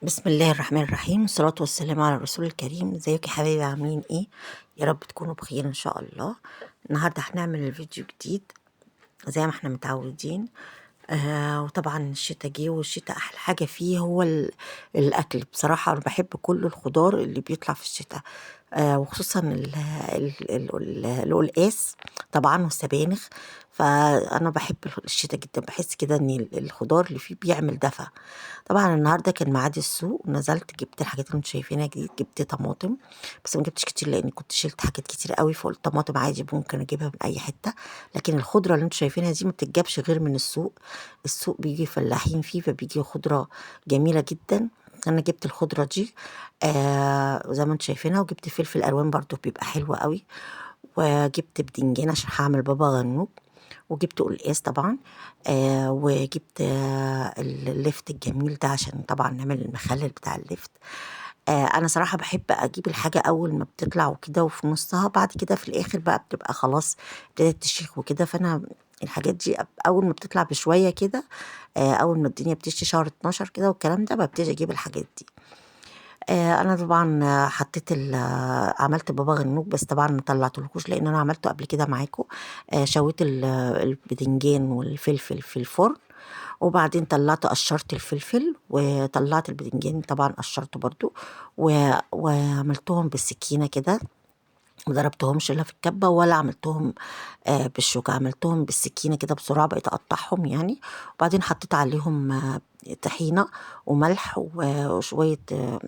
بسم الله الرحمن الرحيم، والصلاة والسلام على الرسول الكريم. ازيكم يا حبايبي، عاملين ايه؟ يا رب تكونوا بخير ان شاء الله. النهارده هنعمل الفيديو جديد زي ما احنا متعودين. وطبعا الشتا جه، والشتا احلى حاجة فيه هو الاكل. بصراحة انا بحب كل الخضار اللي بيطلع في الشتا، وخصوصا القلقاس طبعا والسبانخ. فانا بحب الشتا جدا، بحس كده ان الخضار اللي فيه بيعمل دفى. طبعا النهارده كان ميعاد السوق، ونزلت جبت الحاجات اللي انتوا شايفينها جديد. جبت طماطم، بس ما جبتش كتير لاني كنت شلت حاجات كتير قوي، فقلت طماطم عادي ممكن اجيبها من اي حته. لكن الخضره اللي انتوا شايفينها دي ما بتتجابش غير من السوق. السوق بيجي فلاحين فيه، فبيجي خضره جميله جدا. انا جبت الخضره دي زي ما انتوا شايفينها، وجبت فلفل الوان برضو بيبقى حلو قوي، وجبت بدنجان عشان هعمل بابا غنوج، وجبت قلقاس طبعا، وجبت اللفت الجميل ده عشان طبعا نعمل المخلل بتاع اللفت. انا صراحة بحب اجيب الحاجة اول ما بتطلع وكده، وفي نصها بعد كده في الاخر بقى بتبقى خلاص ابتدت تشيخ وكده. فانا الحاجات دي اول ما بتطلع بشوية كده، اول ما الدنيا بتشتي شهر 12 كده والكلام ده، ببتدي اجيب الحاجات دي. انا طبعا حطيت عملت بابا غنوج، بس طبعا ما طلعتلكوش لان انا عملته قبل كده معاكم. شويت البدنجان والفلفل في الفرن، وبعدين طلعت قشرت الفلفل، وطلعت البدنجان طبعا قشرته برضو، وعملتهم بالسكينة كده. مضربتهمش لا في الكبة ولا عملتهم بالشوكة، عملتهم بالسكينة كده بسرعة، بقيت أقطعهم يعني. وبعدين حطيت عليهم طحينة وملح وشوية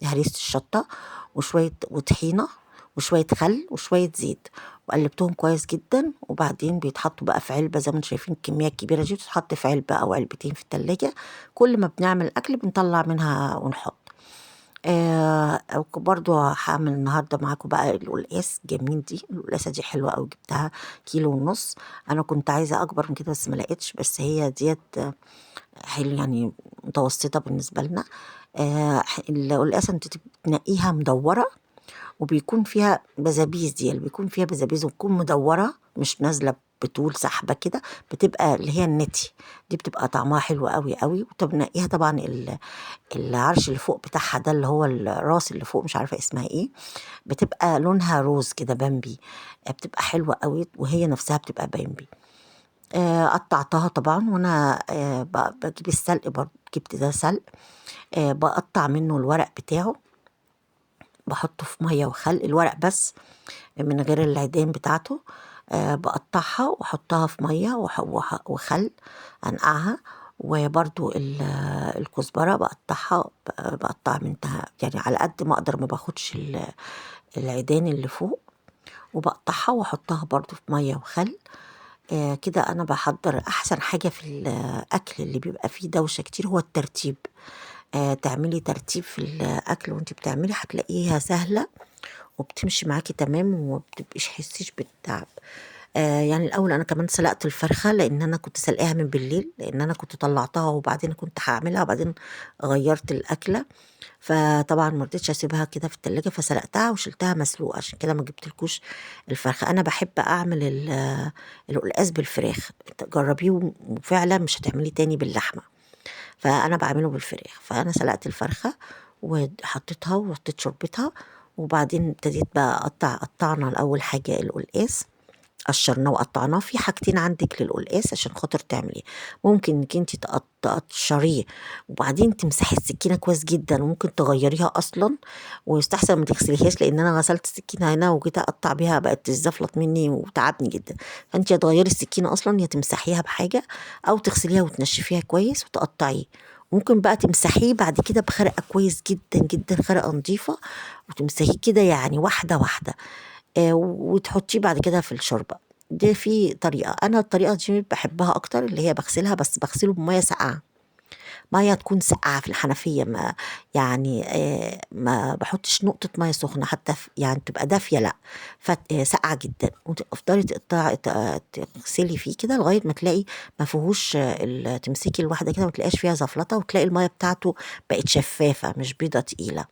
هريسة الشطة، وشوية وطحينة، وشوية خل وشوية زيت، وقلبتهم كويس جدا. وبعدين بيتحطوا بقى في علبة زي ما انتم شايفين. الكمية الكبيرة دي بتتحط في علبة أو علبتين في التلاجة. كل ما بنعمل أكل بنطلع منها ونحط. برضو هعمل النهارده معاكم بقى القلقاس جميل. دي القلقاسه دي حلوه قوي، جبتها كيلو ونص. انا كنت عايزه اكبر من كده بس ما لقيتش، بس هي ديت حلو يعني، متوسطه بالنسبه لنا. القلقاسه انت بتنقيها مدوره، وبيكون فيها بزابيز. دي اللي بيكون فيها بزابيز وتكون مدورة، مش نازلة بطول سحبة كده، بتبقى اللي هي النتي. دي بتبقى طعمها حلو قوي قوي. وتنقيها طبعا العرش اللي فوق بتاعها ده، اللي هو الراس اللي فوق، مش عارفة اسمها ايه، بتبقى لونها روز كده بامبي. بتبقى حلوة قوي، وهي نفسها بتبقى بامبي. قطعتها طبعا، وانا بجيب السلق برضه، جبت ده سلق. بقطع منه الورق بتاعه، بحطه في مية وخل، الورق بس من غير العيدان بتاعته. بقطعها واحطها في مية وخل، انقعها. وبرضو الكزبرة بقطعها، بقطع منها يعني على قد ما اقدر، ما باخدش العيدان اللي فوق. وبقطعها واحطها برضو في مية وخل. كده انا بحضر. احسن حاجة في الاكل اللي بيبقى فيه دوشة كتير هو الترتيب. تعملي ترتيب في الاكل وانت بتعملي، هتلاقيها سهلة وبتمشي معاكي تمام، وما بتبقيش حسيش بالتعب. يعني الاول انا كمان سلقت الفرخه، لان انا كنت سلقاها من بالليل، لان انا كنت طلعتها وبعدين كنت هعملها، وبعدين غيرت الاكله. فطبعا ما رضيتش اسيبها كده في التلاجة، فسلقتها وشلتها مسلوقه، عشان كده ما جبتلكوش الفرخه. انا بحب اعمل القلقاس بالفراخ. جربيه وفعلا مش هتعملي تاني باللحمه. فانا بعمله بالفراخ. فانا سلقت الفرخه وحطيتها وحطيت شوربتها. وبعدين ابتديت بقى قطعنا الاول حاجه القلقاس، قشرناه وقطعناه. في حاجتين عندك للقلقاس عشان خاطر تعمليه. ممكن انك انت تقشريه وبعدين تمسحي السكينه كويس جدا، وممكن تغيريها اصلا، ويستحسن ما تغسليهاش، لان انا غسلت السكينه هنا وجيت اقطع بيها بقت تزفلط مني وتعبني جدا. فانت يا تغيري السكينه اصلا، يا تمسحيها بحاجه، او تغسليها وتنشفيها كويس وتقطعيه. ممكن بقى تمسحيه بعد كده بخرقه كويس جدا جدا، خرقه نظيفه، وتمسحيه كده يعني واحده واحده. وتحطيه بعد كده في الشوربة. دي في طريقة، أنا الطريقة دي بحبها أكتر، اللي هي بغسلها، بس بغسله بمية ساقعة. مية تكون ساقعة في الحنفية، ما يعني ما بحطش نقطة مية سخنة حتى، يعني تبقى دافية، لا، ساقعة جدا. وتفضلي تغسلي فيه كده لغاية ما تلاقي ما فيهوش تمسكي الواحدة كده ما تلاقيش فيها زفلطة، وتلاقي المية بتاعته بقت شفافة مش بيضة تقيلة.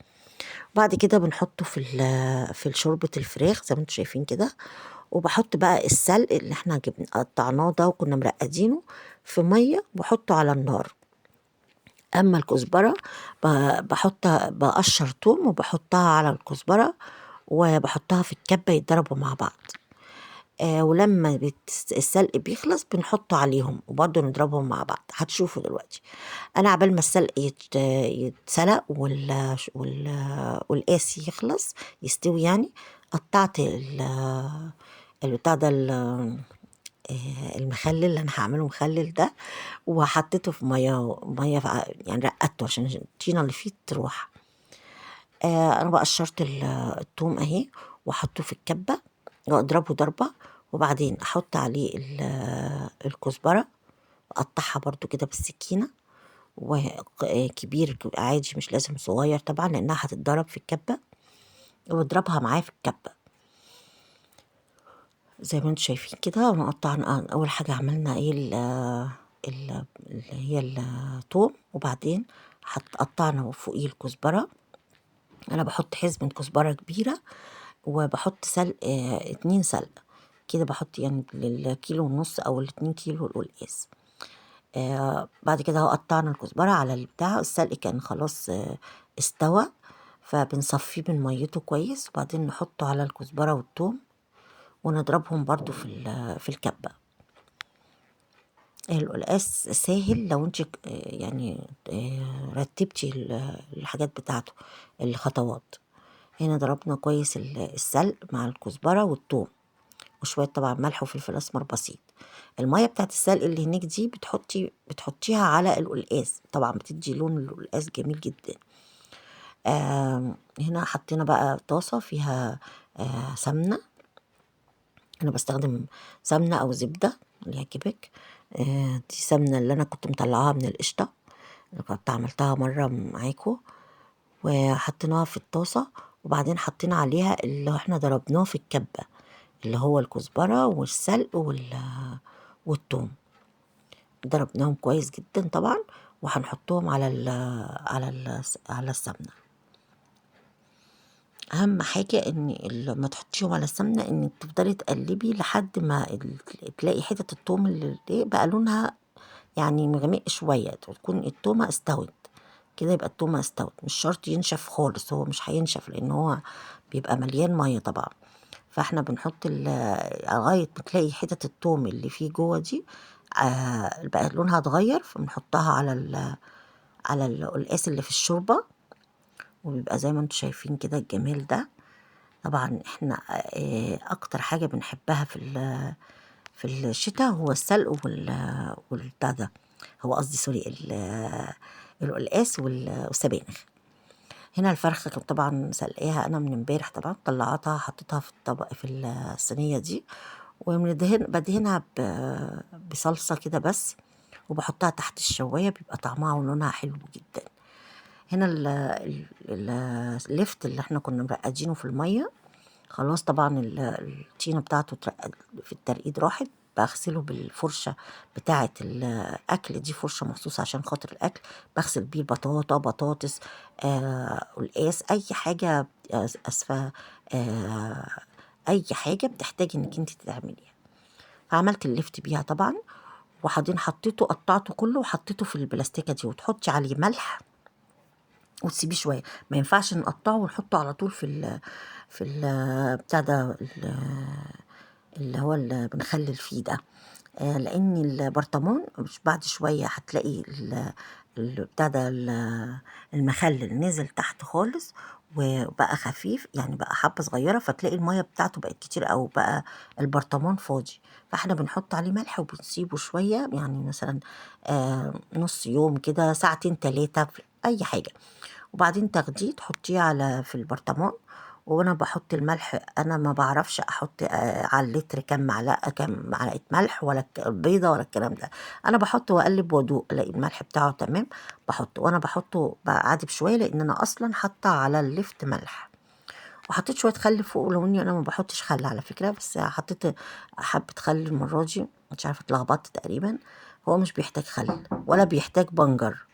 بعد كده بنحطه في شوربة الفراخ زي ما انتم شايفين كده. وبحط بقى السلق اللي احنا جبنا قطعناه ده وكنا مرقدينه في مية، وبحطه على النار. أما الكزبرة بقشر توم وبحطها على الكزبرة وبحطها في الكبة يتضربوا مع بعض. ولما السلق بيخلص بنحطه عليهم وبرضه نضربهم مع بعض، هتشوفوا دلوقتي. أنا عبال ما السلق يتسلق والقاس يخلص يستوي يعني، قطعت البتاع ده المخلل اللي أنا هعمله مخلل ده، وحطيته في مية يعني رقدته عشان الطينة اللي فيه تروح. أنا بقى قشرت التوم أهي وأحطه في الكبة وأضربه ضربة، وبعدين أحط عليه الكزبرة، أقطعها برضو كده بالسكينة، وكبير عادي مش لازم صغير طبعا لأنها هتتضرب في الكبة، واضربها معاه في الكبة زي ما انتوا شايفين كده. ونقطع أول حاجة عملنا ايه اللي هي التوم، وبعدين قطعنا فوقيه الكزبرة. أنا بحط حزمة كزبرة كبيرة وبحط سلق 2 سلق كده، بحط يعني للكيلو ونص أو ال2 كيلو القلقاس. بعد كده اهو قطعنا الكزبرة على البتاع، السلق كان خلاص استوى، فبنصفيه من ميته كويس وبعدين نحطه على الكزبرة والثوم ونضربهم برضو في الكبة. القلقاس سهل لو انت يعني رتبتي الحاجات بتاعته، الخطوات. هنا ضربنا كويس السلق مع الكزبرة والثوم وشوية طبعا ملح وفلفل أسمر بسيط. المية بتاعت السلق اللي هناك دي بتحطيها على القلقاس، طبعا بتدي لون القلقاس جميل جدا. هنا حطينا بقى طاسة فيها سمنة، أنا بستخدم سمنة أو زبدة اللي يعجبك. دي سمنة اللي أنا كنت مطلعاها من القشطة اللي كنت عملتها مرة معاكم، وحطيناها في الطاسة، وبعدين حطينا عليها اللي احنا ضربناه في الكبة اللي هو الكزبرة والسلق والثوم، ضربناهم كويس جدا طبعا، وهنحطهم على السمنة. اهم حاجة ان لما تحطيهم على السمنة انك تفضلي تقلبي لحد ما تلاقي حتة الثوم اللي بقى لونها يعني مغمق شوية، تكون التومة استوت كده، يبقى التومة استوت. مش شرط ينشف خالص، هو مش هينشف لان هو بيبقى مليان مية طبعا. فاحنا بنحط لغاية ما تلاقي حتت التوم اللي فيه جوه دي بقى لونها اتغير، فبنحطها على القلقاس اللي في الشوربة، وبيبقى زي ما انتوا شايفين كده الجمال ده. طبعا احنا اكتر حاجة بنحبها في الشتاء هو السلق والبتاع ده، هو قصدي سوري القلقاس والسبانخ. هنا الفرخة كنت طبعا سلقاها انا من امبارح، طبعا طلعتها حطيتها في الطبق في الصينية دي، بدهنها بصلصة كده بس، وبحطها تحت الشواية بيبقى طعمها ولونها حلو جدا. هنا اللفت اللي احنا كنا مرقدينه في المية خلاص، طبعا الطينة بتاعته في الترقيد راحت، بغسله بالفرشة بتاعة الأكل، دي فرشة مخصوصة عشان خاطر الأكل، بغسل بيه البطاطا، بطاطس، قلقاس، أي حاجة أسفة، أي حاجة بتحتاجي إنك انت تعمليها. فعملت اللفت بيها طبعا، وبعدين حطيته قطعته كله وحطيته في البلاستيكة دي، وتحطي عليه ملح وتسيبيه شويه. ما ينفعش نقطعه ونحطه على طول في بتاع ده اللي هو اللي بنخلل فيه ده، لان البرطمان مش بعد شويه هتلاقي بتاع ده المخلل نزل تحت خالص وبقى خفيف، يعني بقى حبه صغيره، فتلاقي الميه بتاعته بقت كتير او بقى البرطمان فاضي. فاحنا بنحط عليه ملح وبنسيبه شويه، يعني مثلا نص يوم كده، ساعتين 3 في اي حاجه، وبعدين تاخديه تحطيه في البرطمان. وانا بحط الملح، انا ما بعرفش احط على اللتر كام معلقه ملح ولا بيضه ولا الكلام ده، انا بحط واقلب وادوق الاقي الملح بتاعه تمام بحطه، وانا بحطه عادي بشويه لان انا اصلا حاطه على اللفت ملح، وحطيت شويه خل فوق، لو اني انا ما بحطش خل على فكره، بس حطيت حبه خل المره دي، مش عارفه اتلخبطت تقريبا. هو مش بيحتاج خل ولا بيحتاج بنجر،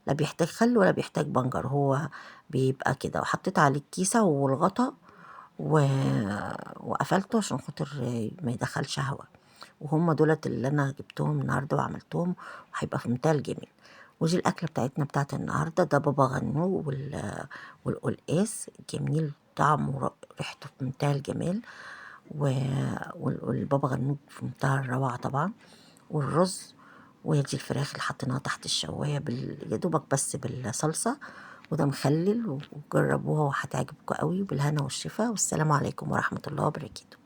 لا بيحتاج خل ولا بيحتاج بنجر، هو بيبقى كده. وحطيت عليه الكيسة والغطا وقفلته عشان خاطر ما يدخلش هوا. وهم دولت اللي انا جبتهم النهارده وعملتهم، وهيبقى في منتهى الجمال. ودي الأكلة بتاعتنا بتاعت النهاردة. ده بابا غنوج والقلقاس جميل طعمه ريحته في منتهى الجمال، والبابا غنوج في منتهى الروعة طبعا، والرز، ودي الفراخ اللي حطيناها تحت الشواية يا دوبك بس بالصلصة، وده مخلل، وجربوها وهتعجبكم قوي. بالهنا والشفا، والسلام عليكم ورحمة الله وبركاته.